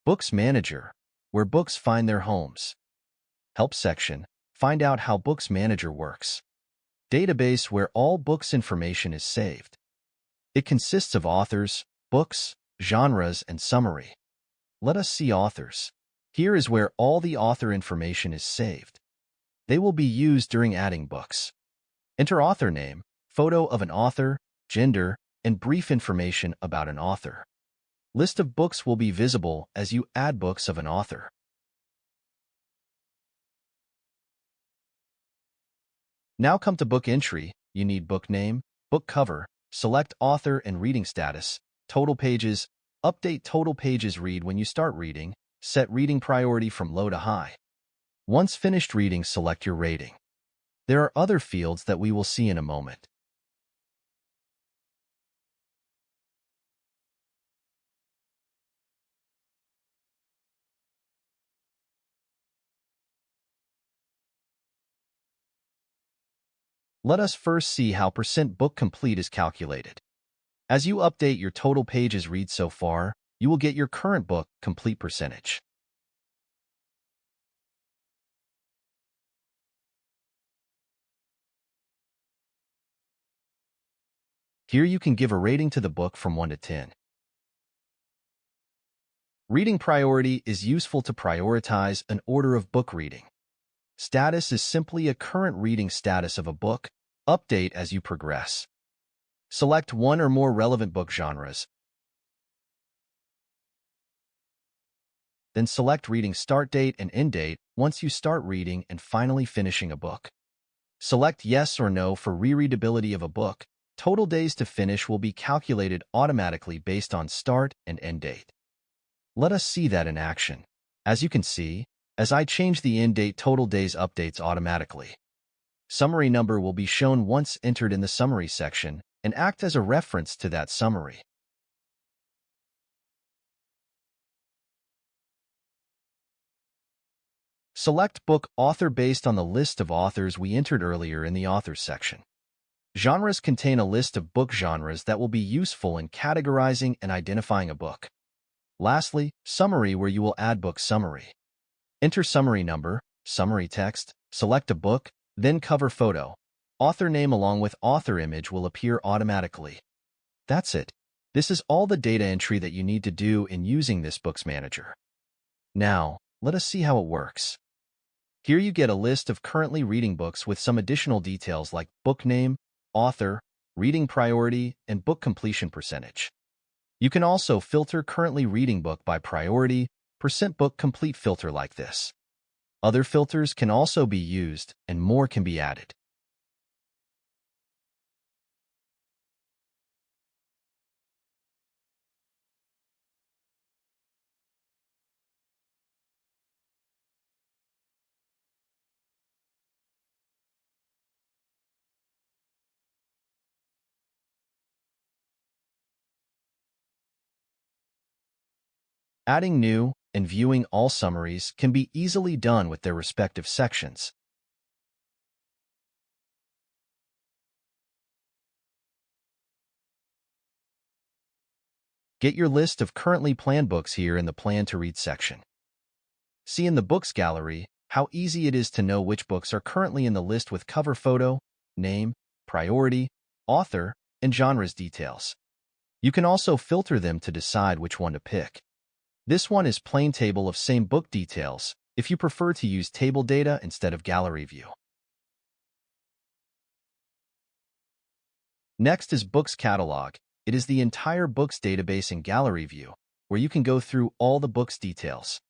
Books Manager, where books find their homes. Help section, find out how Books Manager works. Database where all books information is saved. It consists of authors, books, genres, and summary. Let us see authors. Here is where all the author information is saved. They will be used during adding books. Enter author name, photo of an author, gender, and brief information about an author. List of books will be visible as you add books of an author. Now come to book entry. You need book name, book cover, select author and reading status, total pages, update total pages read when you start reading, set reading priority from low to high. Once finished reading, select your rating. There are other fields that we will see in a moment. Let us first see how %book complete is calculated. As you update your total pages read so far, you will get your current book complete percentage. Here you can give a rating to the book from 1 to 10. Reading priority is useful to prioritize an order of book reading. Status is simply a current reading status of a book. Update as you progress. Select one or more relevant book genres. Then select reading start date and end date once you start reading and finally finishing a book. Select yes or no for rereadability of a book. Total days to finish will be calculated automatically based on start and end date. Let us see that in action. As you can see, as I change the end date, total days updates automatically. Summary number will be shown once entered in the summary section and act as a reference to that summary. Select book author based on the list of authors we entered earlier in the authors section. Genres contain a list of book genres that will be useful in categorizing and identifying a book. Lastly, summary, where you will add book summary. Enter summary number, summary text, select a book, then cover photo. Author name along with author image will appear automatically. That's it. This is all the data entry that you need to do in using this Books Manager. Now, let us see how it works. Here you get a list of currently reading books with some additional details like book name, author, reading priority, and book completion percentage. You can also filter currently reading book by priority, %book complete filter like this. Other filters can also be used, and more can be added. Adding new and viewing all summaries can be easily done with their respective sections. Get your list of currently planned books here in the Plan to Read section. See in the Books gallery how easy it is to know which books are currently in the list with cover photo, name, priority, author, and genres details. You can also filter them to decide which one to pick. This one is plain table of same book details if you prefer to use table data instead of gallery view. Next is Books Catalog. It is the entire books database in gallery view, where you can go through all the books details.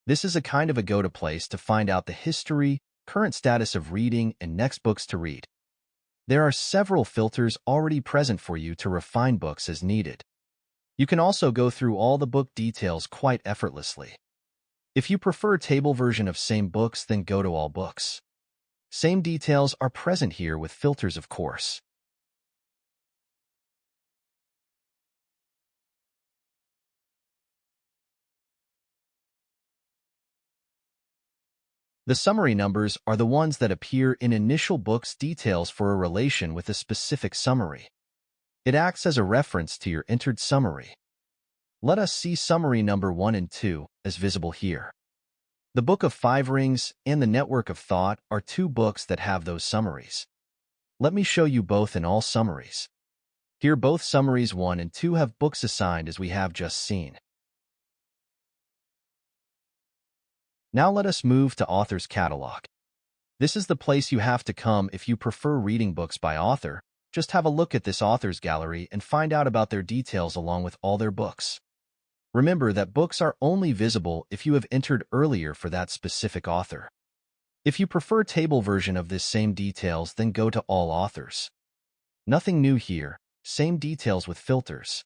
This is a kind of a go-to place to find out the history, current status of reading, and next books to read. There are several filters already present for you to refine books as needed. You can also go through all the book details quite effortlessly. If you prefer table version of same books, then go to all books. Same details are present here with filters, of course. The summary numbers are the ones that appear in initial books details for a relation with a specific summary. It acts as a reference to your entered summary. Let us see summary number 1 and 2 as visible here. The Book of Five Rings and The Network of Thought are two books that have those summaries. Let me show you both in all summaries. Here both summaries 1 and 2 have books assigned as we have just seen. Now let us move to Author's Catalog. This is the place you have to come if you prefer reading books by author. Just have a look at this author's gallery and find out about their details along with all their books. Remember that books are only visible if you have entered earlier for that specific author. If you prefer table version of this same details, then go to All Authors. Nothing new here, same details with filters.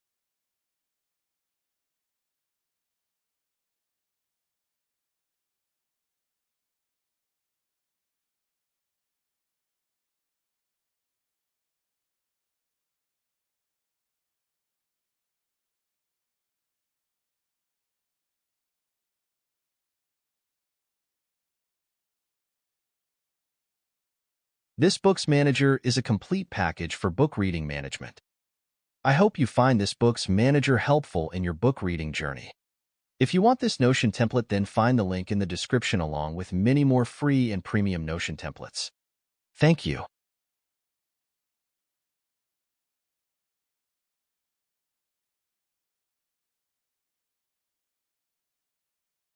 This Books Manager is a complete package for book reading management. I hope you find this Books Manager helpful in your book reading journey. If you want this Notion template, then find the link in the description along with many more free and premium Notion templates. Thank you.